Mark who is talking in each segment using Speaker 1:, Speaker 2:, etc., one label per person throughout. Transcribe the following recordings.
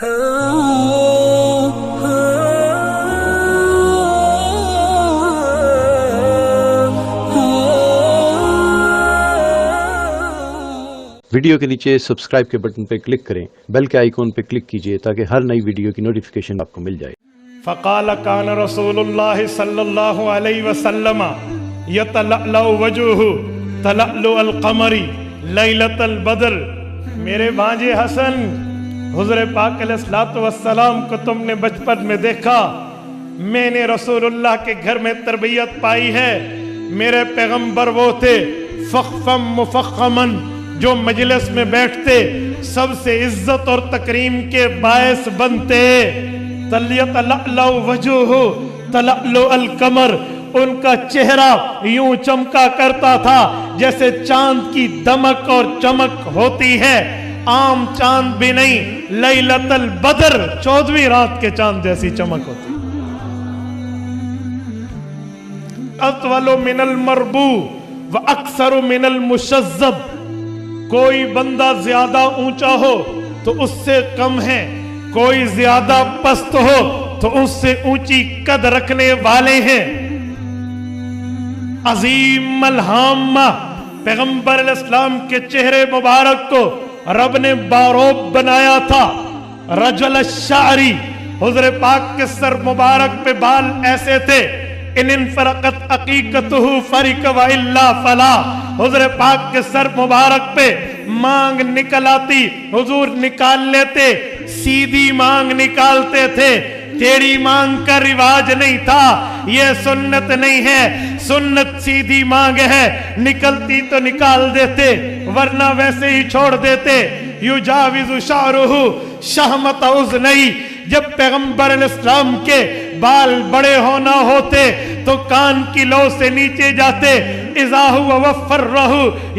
Speaker 1: Video کے نیچے subscribe کے بٹن پہ کلک کریں، بیل کے آئیکن پہ کلک کیجئے تاکہ ہر نئی ویڈیو کی نوٹیفیکیشن آپ کو مل جائے۔
Speaker 2: فقال کان رسول اللہ صلی اللہ علیہ وسلم یتلألأ وجہہ تلألؤ القمر لیلۃ البدر۔ میرے بھانجے حسن، حضور پاک علیہ الصلوۃ والسلام کو تم نے بچپن میں دیکھا، میں نے رسول اللہ کے گھر میں تربیت پائی ہے۔ میرے پیغمبر وہ تھے فخفم مفخمن، جو مجلس میں بیٹھتے سب سے عزت اور تکریم کے باعث بنتے۔ یتلألأ وجہہ تلألؤ القمر، ان کا چہرہ یوں چمکا کرتا تھا جیسے چاند کی دمک اور چمک ہوتی ہے، عام چاند بھی نہیں، لیلۃ البدر، 14ویں رات کے چاند جیسی چمک ہوتی۔ اطول من المربوع واکثر من المشذب، کوئی بندہ زیادہ اونچا ہو تو اس سے کم ہے، کوئی زیادہ پست ہو تو اس سے اونچی قد رکھنے والے ہیں۔ عظیم الہامہ، پیغمبر علیہ السلام کے چہرے مبارک کو رب نے باروب بنایا تھا۔ رجل الشعری، حضور پاک کے سر مبارک پہ بال ایسے تھے، ان انفرقت عقیقتہ فرق والا فلا، حضور پاک کے سر مبارک پہ مانگ نکل آتی، حضور نکال لیتے، سیدھی مانگ نکالتے تھے، ٹیڑھی مانگ کا رواج نہیں تھا۔ یہ سنت نہیں ہے، سنت سیدھی مانگ ہے، نکلتی تو نکال دیتے ورنہ ویسے ہی چھوڑ دیتے۔ یجاوز شعرہ شہمت اذنی، جب پیغمبر علیہ السلام کے بال بڑے ہونا ہوتے تو کان کی لو سے نیچے جاتے، اذا ہوا وفرہ،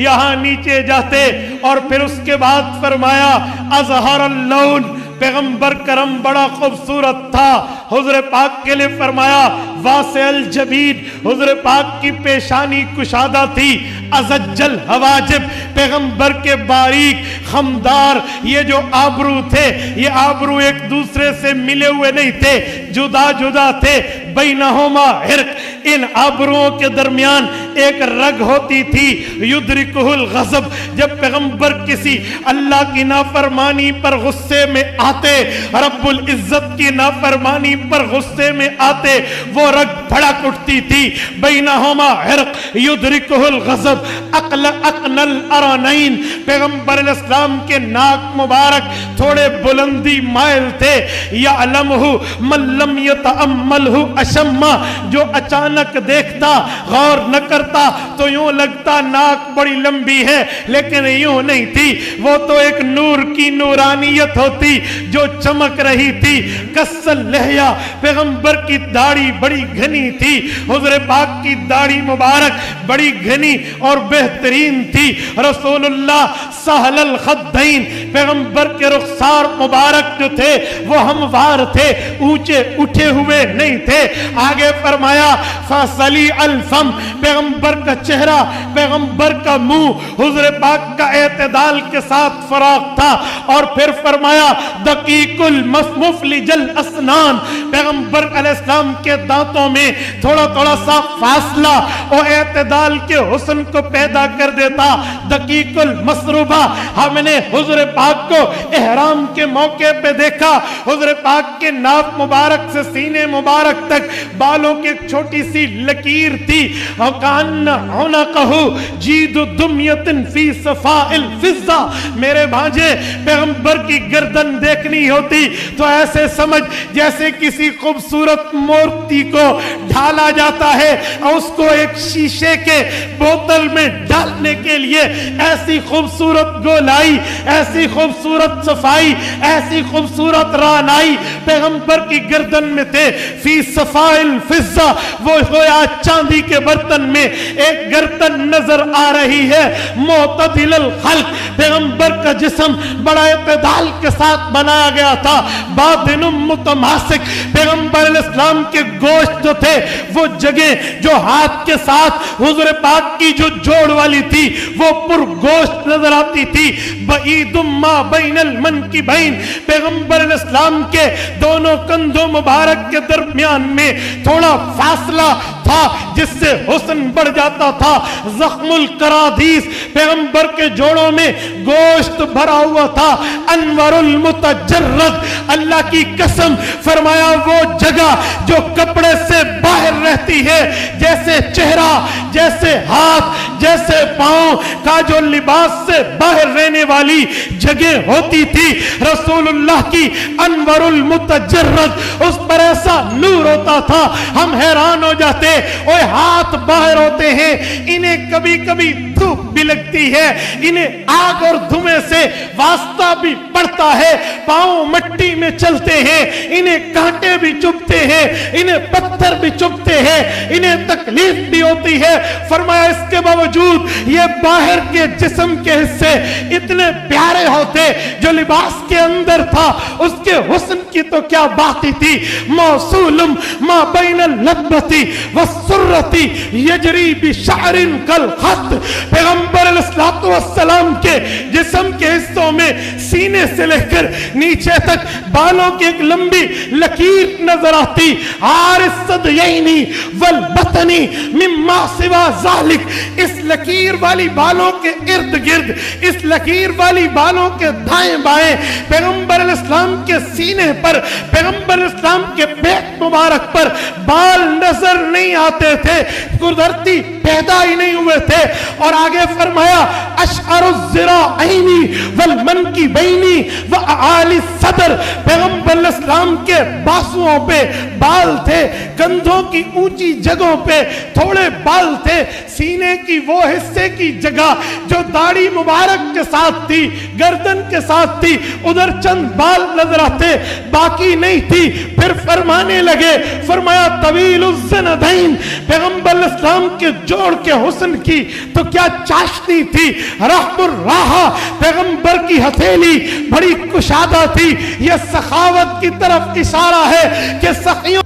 Speaker 2: یہاں نیچے جاتے، اور پھر اس کے بعد فرمایا اظہر اللون، پیغمبر کرم بڑا خوبصورت تھا، حضور پاک کے لئے فرمایا واسع الجبین، حضور پاک کی پیشانی کشادہ تھی، ازج الحواجب، پیغمبر کے باریک خمدار یہ جو آبرو تھے، یہ آبرو ایک دوسرے سے ملے ہوئے نہیں تھے، جدا جدا تھے، بینہما حرق، ان آبروؤں کے درمیان ایک رگ ہوتی تھی، یدرکہ الغضب، جب پیغمبر کسی اللہ کی نافرمانی پر غصے میں آتے، رب العزت کی نافرمانی پر غصے میں آتے، وہ رگ بھڑک اٹھتی تھی، بینہما حرق یدرکہ الغضب، اقن الارانین، پیغمبر علیہ السلام کے ناک مبارک تھوڑے بلندی مائل تھے، یعلمہ من لم یتأملہ اشما، جو اچانک دیکھتا غور نہ کرتا تو یوں لگتا ناک بڑی لمبی ہے، لیکن یوں نہیں تھی، وہ تو ایک نور کی نورانیت ہوتی جو چمک رہی تھی۔ کسل لحیہ، پیغمبر کی داڑھی بڑی گھنی تھی، حضور پاک کی داڑھی مبارک بڑی گھنی اور بہترین تھی۔ رسول اللہ سہل الخدین، پیغمبر کے رخسار مبارک جو تھے وہ ہموار تھے، اونچے اٹھے ہوئے نہیں تھے۔ آگے فرمایا فصلی الفم، پیغمبر کا چہرہ، پیغمبر کا منہ، حضور پاک کا اعتدال کے ساتھ فراق تھا، اور پھر فرمایا دقیق المفلج الاسنان، پیغمبر علیہ السلام کے دانتوں میں تھوڑا تھوڑا سا فاصلہ اور اعتدال کے حسن کو پیدا کر دیتا۔ دقیق المسروبہ، ہم نے حضور پاک کو احرام کے موقع پہ دیکھا، حضور پاک کے ناف مبارک سے سینے مبارک تک بالوں کی ایک چھوٹی سی لکیر تھی، وَقَانَ عُنَقَهُ جِيدُ دُمْيَةٍ فِي صَفَاءِ الْفِضَّةِ، میرے بھانجے پیغمبر کی گردن دیکھنی ہوتی تو ایسے سمجھ جیسے کسی خوبصورت مورتی کو ڈھالا جاتا ہے، اور اس کو ایک شیشے کے بوتل میں ڈالنے کے لیے ایسی خوبصورت گولائی، ایسی خوبصورت صفائی، ایسی خوبصورت رانائی پیغمبر کی گردن میں تھے۔ فی صفاء الفضہ، وہ گویا چاندی کے برتن میں ایک گردن نظر آ رہی ہے معتدل الخلق، پیغمبر کا جسم بڑا اعتدال کے ساتھ بنایا گیا تھا، باطن متماسک، پیغمبر علیہ السلام کے گوشت جو تھے وہ جگہ جو ہاتھ کے ساتھ حضور پاک کی جو جوڑ والی تھی وہ پر گوشت نظر آتی تھی، بعید ما بین المنکبین، پیغمبر علیہ السلام کے دونوں کندھوں مبارک کے درمیان میں تھوڑا فاصلہ تھا جس سے حسن بڑھ جاتا تھا، زخم القرادیس، پیغمبر کے جوڑوں میں گوشت بھرا ہوا تھا، انور المتجرد، اللہ کی قسم فرمایا وہ جگہ جو کپڑے سے باہر رہتی ہے، جیسے چہرہ، جیسے ہاتھ، جیسے پاؤں کا جو لباس سے باہر رہنے والی جگہ ہوتی تھی، رسول اللہ کی انور المتجرد، اس پر ایسا نور ہوتا تھا ہم حیران ہو جاتے، اوہ ہاتھ باہر ہوتے ہیں، انہیں کبھی کبھی دھوپ بھی لگتی ہے، انہیں آگ اور دھوئیں سے واسطہ بھی پڑتا ہے، پاؤں مٹی میں چلتے ہیں، انہیں کانٹے بھی چبھتے ہیں، انہیں پتھر بھی چبھتے ہیں، انہیں تکلیف بھی ہوتی ہے، فرمایا اس کے باوجود یہ باہر کے جسم کے حصے اتنے پیارے ہوتے، جو لباس کے اندر تھا اس کے حسن کی تو کیا بات ہی تھی، موصولم ما بین اللبتی والسرتی یجری بشعر کالخط، پیغمبر علیہ السلام کے جسم کے حصوں میں سینے سے لے کر نیچے تک بالوں کی ایک لمبی لکیر نظر آتی، عارض الصدیینی والبطنی مما سوا ذالک، اس لکیر والی بالوں کے ارد گرد، اس لکیر والی بالوں کے دائیں بائیں پیغمبر علیہ السلام کے سینے پر، پیغمبر علیہ السلام کے پیٹ مبارک پر بال نظر نہیں آتے تھے، قدرتی پیدا ہی نہیں ہوئے تھے، اور آگے فرمایا اشعر الذراعین والمنکبین واعالی الصدر، پیغمبر علیہ السلام کے بازوؤں پہ بال تھے، کندھوں کی اونچی جگہوں پہ تھوڑے بال تھے، سینے کی وہ حصے کی جگہ جو داڑھی مبارک کے ساتھ تھی، گردن کے ساتھ تھی، ادھر چند بال نظر آتے، باقی نہیں تھی۔ پھر فرمانے لگے، فرمایا طویل الزندین، پیغمبر علیہ السلام کے جوڑ کے حسن کی تو کیا چاشنی تھی، رحم الراحہ، پیغمبر کی ہتھیلی بڑی کشادہ تھی، یہ سخاوت کی طرف اشارہ ہے کہ سخیوں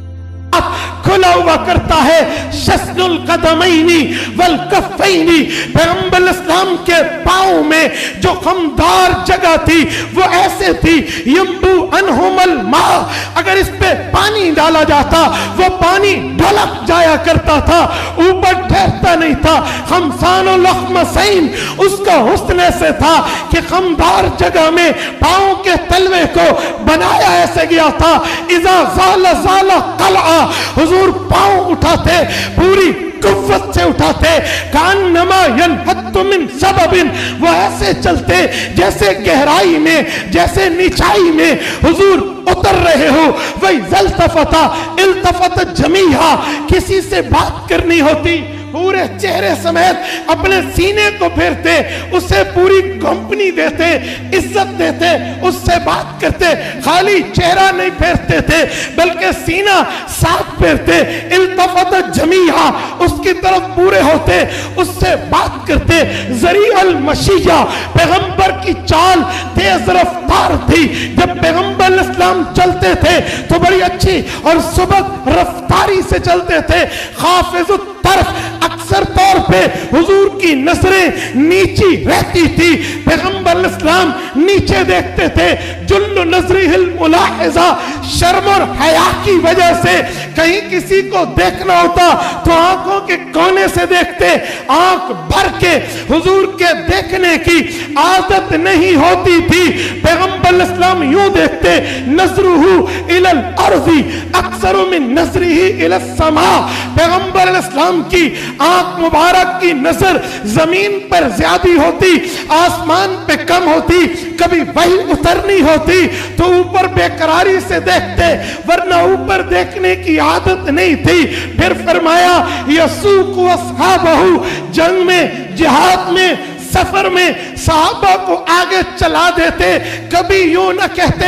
Speaker 2: کھلا ہوا کرتا ہے، شسن القدمین والکفین، پیغمبر علیہ السلام کے پاؤں میں جو خمدار جگہ تھی وہ ایسے تھی، ینبو عنہم الماء، اگر اس پہ پانی ڈالا جاتا وہ پانی ڈھلک جایا کرتا تھا، اوپر ٹھہرتا نہیں تھا، خمسان الاخمسین، اس کا حسن ایسے تھا کہ خمدار جگہ میں پاؤں کے تلوے کو بنایا ایسے گیا تھا، اذا زال زال قلعہ، حضور پاؤں اٹھاتے پوری قوت سے اٹھاتے، کانما ینحط من سبب، وہ ایسے چلتے جیسے گہرائی میں، جیسے نیچائی میں حضور اتر رہے ہو، وَإِذَا الْتَفَتَ الْتَفَتَ جَمِيعًا، کسی سے بات کرنی ہوتی پورے چہرے سمیت اپنے سینے کو پھیرتے، اسے پوری کمپنی دیتے، عزت دیتے، اس سے بات کرتے، خالی چہرہ نہیں پھیرتے تھے بلکہ سینہ ساتھ پھیرتے، التفت جمیعا، اس کی طرف پورے ہوتے، اس سے بات کرتے، ذریع المشیہ، پیغمبر کی چال تیز رفتار تھی، جب پیغمبر علیہ السلام چلتے تھے تو بڑی اچھی اور سبق رفتاری سے چلتے تھے، خافض الطرف، اکثر طور پہ حضور کی نظریں نیچی رہتی تھی، پیغمبر علیہ السلام نیچے دیکھتے تھے، جل نظرہ الملاحظہ، شرم اور حیا کی وجہ سے کہیں کسی کو دیکھنا ہوتا تو آنکھوں کے کونے سے دیکھتے، آنکھ بھر کے حضور کے دیکھنے کی عادت نہیں ہوتی تھی، پیغمبر علیہ السلام یوں دیکھتے، نظرہ الی الارض اکثر من نظرہ الی السماء، پیغمبر علیہ السلام کی آنکھ مبارک کی نظر زمین پر زیادہ ہوتی، آسمان پہ کم ہوتی، کبھی وحی اترنی ہوتی تو اوپر بے قراری سے دیکھتے، ورنہ اوپر دیکھنے کی عادت نہیں تھی۔ پھر فرمایا یسوق اصحابہ، جنگ میں، جہاد میں، سفر میں صحابہ کو آگے چلا دیتے، کبھی یوں نہ کہتے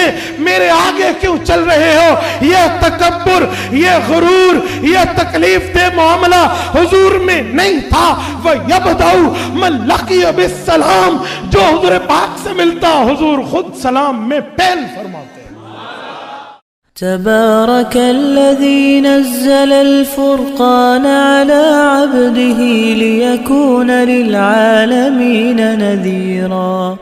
Speaker 2: میرے آگے کیوں چل رہے ہو؟ یہ تکبر، یہ غرور، یہ تکلیف دہ معاملہ حضور میں نہیں تھا۔ وَيَبْدَأُ مَنْ لَقِيَ بِالسَّلَامِ، جو حضور پاک سے ملتا حضور خود سلام میں پہل فرماتے۔
Speaker 3: تبارك الذي نزل الفرقان على عبده ليكون للعالمين نذيرا